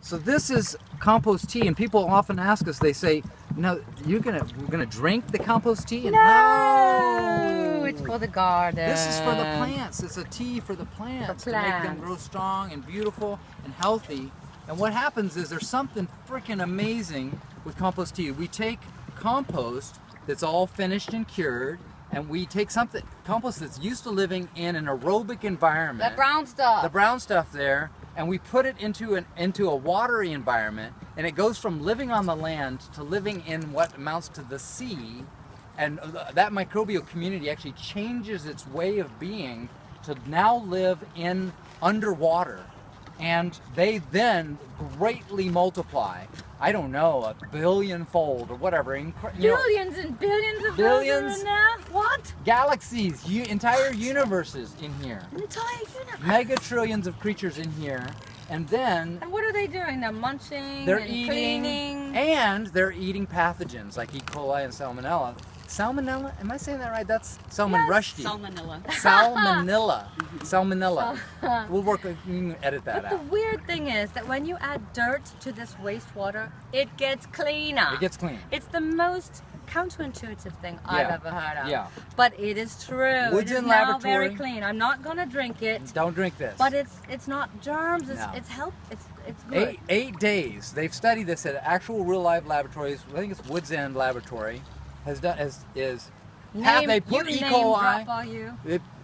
So this is compost tea, and people often ask us, they say, no, we're gonna drink the compost tea? And No, it's for the garden. This is for the plants. It's a tea for the plants to make them grow strong and beautiful and healthy. And what happens is there's something freaking amazing with compost tea. We take compost that's all finished and cured, and we take compost that's used to living in an aerobic environment. The brown stuff. The brown stuff there, and we put it into a watery environment, and it goes from living on the land to living in what amounts to the sea, and that microbial community actually changes its way of being to now live in underwater. And they then greatly multiply. I don't know, a billion-fold or whatever. Billions and billions of billions in there? What? Galaxies, entire universes in here. Entire universe. Mega trillions of creatures in here. And then... And what are they doing? They're munching, they're and eating, cleaning. And they're eating pathogens like E. coli and salmonella. Salmonella? Am I saying that right? That's Salman Rushdie. Salmonella. Salmonella. Salmonella. We can edit that But out. the weird thing is that when you add dirt to this wastewater, it gets cleaner. It gets clean. It's the most counterintuitive thing I've ever heard of. Yeah. But it is true. Woods it is in now laboratory. very clean. I'm not gonna drink it. Don't drink this. But it's not germs. It's No. it's health. It's good. 8 days. They've studied this at actual real live laboratories. I think it's Woods End Laboratory has done they put E. coli. Drop, are you?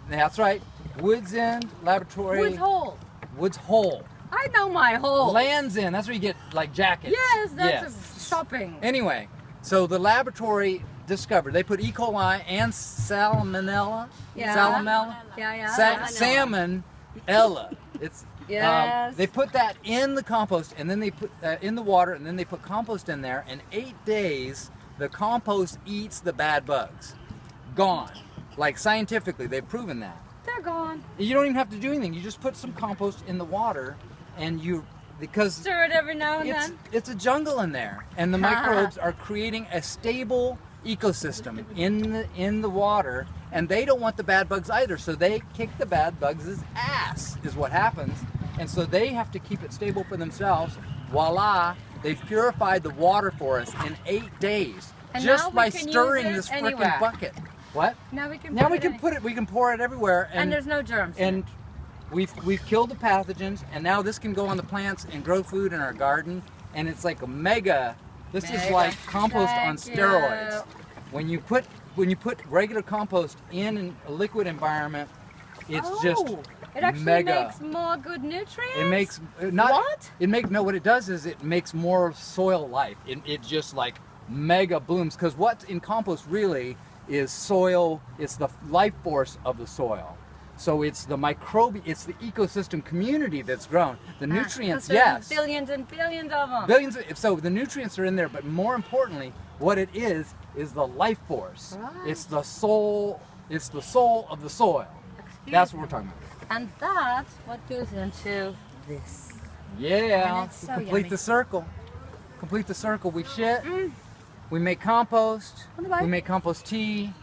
That's right. Woods End Laboratory. Woods Hole. Woods Hole. I know my hole. Land's End. That's where you get like jackets. Yes, that's shopping. Anyway, so the laboratory discovered they put E. coli and salmonella. Yeah. Salmonella. Yeah. Salmonella. It's yes. they put that in the compost, and then they put in the water, and then they put compost in there. In 8 days, the compost eats the bad bugs. Gone. Like scientifically, they've proven that. They're gone. You don't even have to do anything. You just put some compost in the water, and because stir it every now and then. It's a jungle in there, and the microbes are creating a stable ecosystem in the water, and they don't want the bad bugs either, so they kick the bad bugs' ass is what happens, and so they have to keep it stable for themselves. Voila, they've purified the water for us in 8 days, and just by stirring this frickin' bucket. What? Now we can we can pour it everywhere, and there's no germs. And we've killed the pathogens, and now this can go on the plants and grow food in our garden, and it's like a mega. This is like compost on steroids. When you put regular compost in a liquid environment, it's just it actually mega. makes more good nutrients. It makes not what? It make no. What it does is it makes more soil life. It just like mega blooms, because what's in compost really is soil. It's the life force of the soil. So it's the it's the ecosystem community that's grown. The nutrients, yes. Billions and billions of them. Billions. So the nutrients are in there, but more importantly, what it is the life force. Right. It's the soul. It's the soul of the soil. That's what we're talking about. And that's what goes into this. Yeah. And it's so Complete yummy. the circle. Complete the circle. We shit. We make compost. We make compost tea.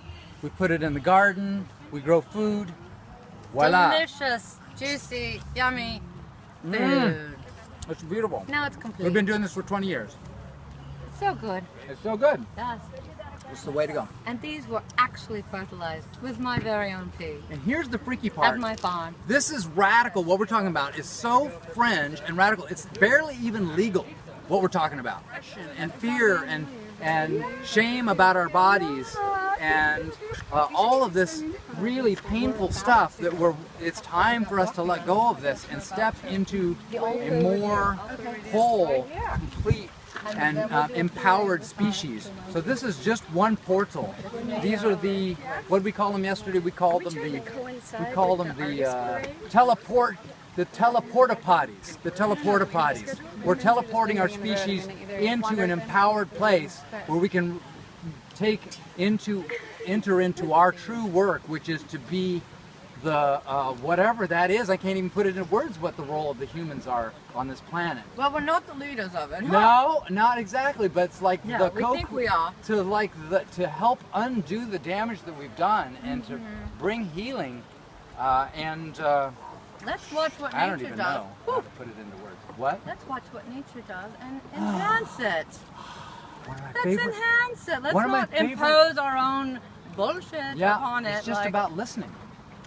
We put it in the garden. We grow food. Voila. Delicious, juicy, yummy food. It's beautiful. Now it's complete. We've been doing this for 20 years. It's so good. It's so good. Yes. It's the way to go. And these were actually fertilized with my very own pea. And here's the freaky part. At my farm. This is radical. What we're talking about is so fringe and radical. It's barely even legal, what we're talking about. And fear and shame about our bodies and all of this really painful stuff that it's time for us to let go of this and step into a more whole, complete, and empowered species. So this is just one portal. These are the, what did we call them yesterday? We called them the teleporta potties. The teleporta potties. We're teleporting our species into an empowered place where we can enter into our true work, which is to be the whatever that is. I can't even put it in words what the role of the humans are on this planet. Well, we're not the leaders of it. No, not exactly, but it's like we think we are. To help undo the damage that we've done and to bring healing let's watch what I don't nature even does. know how to put it into words. What? Let's watch what nature does and enhance it. One of my Let's favorite. enhance it. Let's one of my not favorite- impose our own bullshit Yeah, upon it. it's just like, about listening.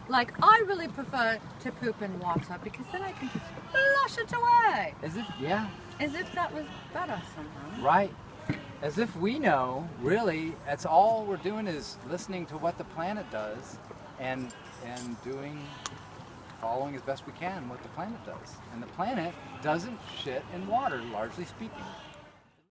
Like, I really prefer to poop in water because then I can just flush it away. As if, yeah, As if that was better somehow. right. As if we know, really, that's all we're doing is listening to what the planet does and following as best we can what the planet does. And the planet doesn't shit in water, largely speaking.